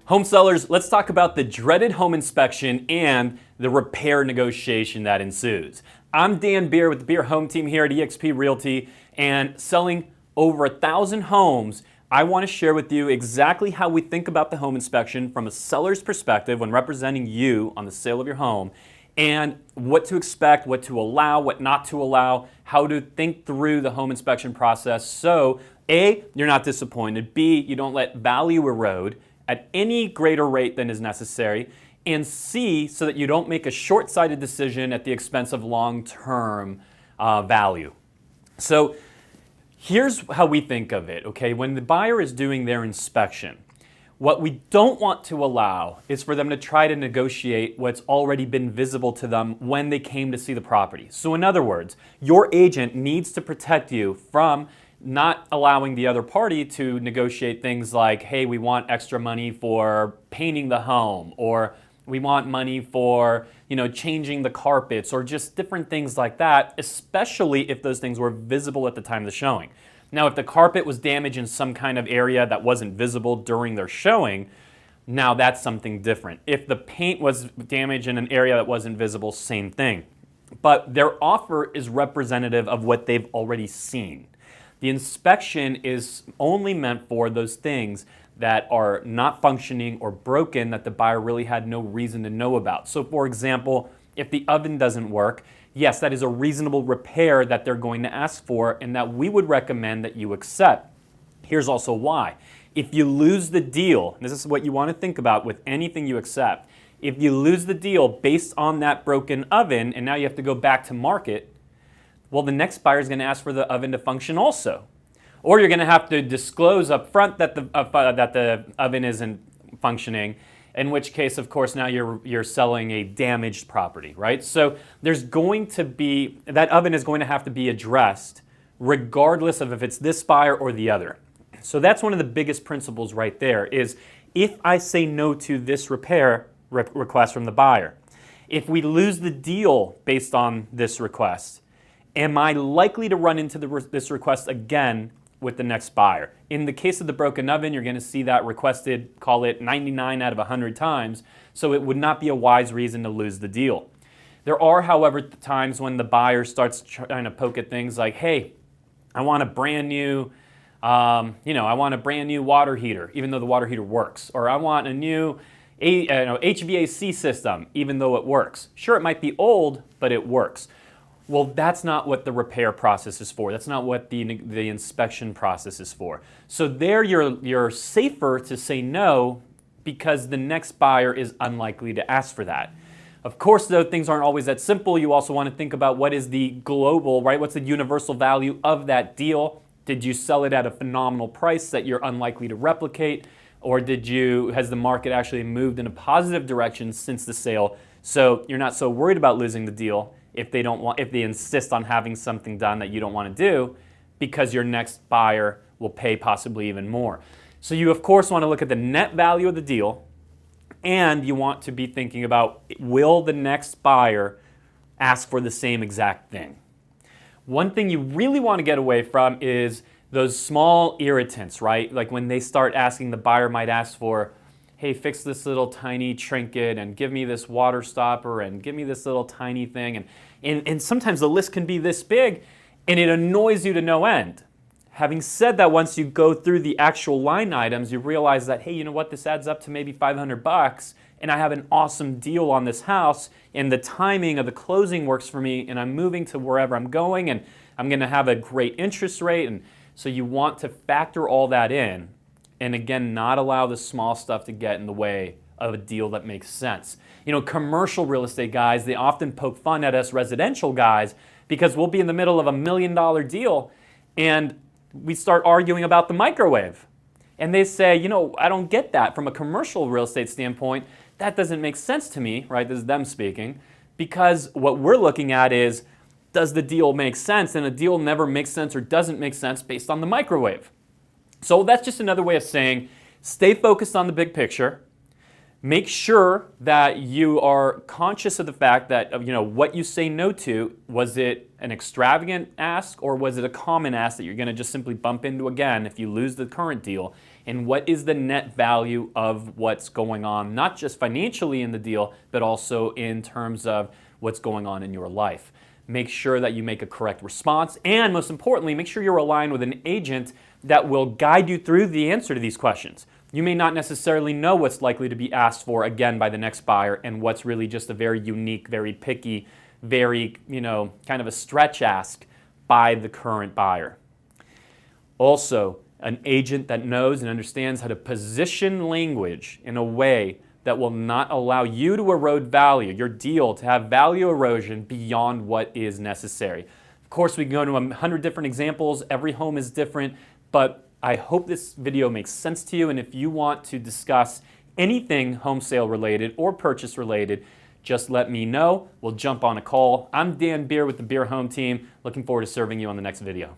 Home sellers, let's talk about the dreaded home inspection and the repair negotiation that ensues. I'm Dan Beer with the Beer Home Team here at eXp Realty, and selling over 1,000 homes. I want to share with you exactly how we think about the home inspection from a seller's perspective when representing you on the sale of your home, and what to expect, what to allow, what not to allow, how to think through the home inspection process so A, you're not disappointed, B, you don't let value erode at any greater rate than is necessary, and C, so that you don't make a short-sighted decision at the expense of long-term value. So here's how we think of it, okay? When the buyer is doing their inspection, what we don't want to allow is for them to try to negotiate what's already been visible to them when they came to see the property. So in other words, your agent needs to protect you from not allowing the other party to negotiate things like, hey, we want extra money for painting the home, or we want money for, changing the carpets, or just different things like that, especially if those things were visible at the time of the showing. Now, if the carpet was damaged in some kind of area that wasn't visible during their showing, now that's something different. If the paint was damaged in an area that wasn't visible, same thing. But their offer is representative of what they've already seen. The inspection is only meant for those things that are not functioning or broken that the buyer really had no reason to know about. So for example, if the oven doesn't work, yes, that is a reasonable repair that they're going to ask for and that we would recommend that you accept. Here's also why. If you lose the deal, and this is what you want to think about with anything you accept, if you lose the deal based on that broken oven and now you have to go back to market, well, the next buyer is going to ask for the oven to function also. Or you're going to have to disclose up front that the oven isn't functioning, in which case, of course, now you're selling a damaged property, right? So there's going to be, that oven is going to have to be addressed regardless of if it's this buyer or the other. So that's one of the biggest principles right there is if I say no to this repair request from the buyer, if we lose the deal based on this request, am I likely to run into this request again with the next buyer? In the case of the broken oven, you're going to see that requested, call it 99 out of 100 times, so it would not be a wise reason to lose the deal. There are, however, times when the buyer starts trying to poke at things like, hey, I want a brand new, I want a brand new water heater, even though the water heater works, or I want a new HVAC system, even though it works. Sure, it might be old, but it works. Well, that's not what the repair process is for. That's not what the inspection process is for. So there you're safer to say no because the next buyer is unlikely to ask for that. Of course, though, things aren't always that simple. You also want to think about what is the global, right? What's the universal value of that deal? Did you sell it at a phenomenal price that you're unlikely to replicate? Or has the market actually moved in a positive direction since the sale? So you're not so worried about losing the deal if they insist on having something done that you don't want to do, because your next buyer will pay possibly even more. So you of course want to look at the net value of the deal, and you want to be thinking about, will the next buyer ask for the same exact thing? One thing you really want to get away from is those small irritants, right? Like when they start asking, the buyer might ask for, hey, fix this little tiny trinket and give me this water stopper and give me this little tiny thing. And sometimes the list can be this big and it annoys you to no end. Having said that, once you go through the actual line items, you realize that, hey, you know what, this adds up to maybe $500 and I have an awesome deal on this house and the timing of the closing works for me and I'm moving to wherever I'm going and I'm going to have a great interest rate. And so you want to factor all that in. And again, not allow the small stuff to get in the way of a deal that makes sense. Commercial real estate guys, they often poke fun at us residential guys because we'll be in the middle of $1 million deal and we start arguing about the microwave. And they say, I don't get that from a commercial real estate standpoint. That doesn't make sense to me, right? This is them speaking, because what we're looking at is, does the deal make sense? And a deal never makes sense or doesn't make sense based on the microwave. So that's just another way of saying, stay focused on the big picture. Make sure that you are conscious of the fact that, what you say no to, was it an extravagant ask or was it a common ask that you're going to just simply bump into again if you lose the current deal? And what is the net value of what's going on, not just financially in the deal, but also in terms of what's going on in your life. Make sure that you make a correct response, and most importantly, make sure you're aligned with an agent that will guide you through the answer to these questions. You may not necessarily know what's likely to be asked for again by the next buyer and what's really just a very unique, very picky, very, kind of a stretch ask by the current buyer. Also, an agent that knows and understands how to position language in a way that will not allow you to erode value, your deal to have value erosion beyond what is necessary. Of course, we can go to 100 different examples. Every home is different, but I hope this video makes sense to you, and if you want to discuss anything home sale related or purchase related, just let me know. We'll jump on a call. I'm Dan Beer with the Beer Home Team. Looking forward to serving you on the next video.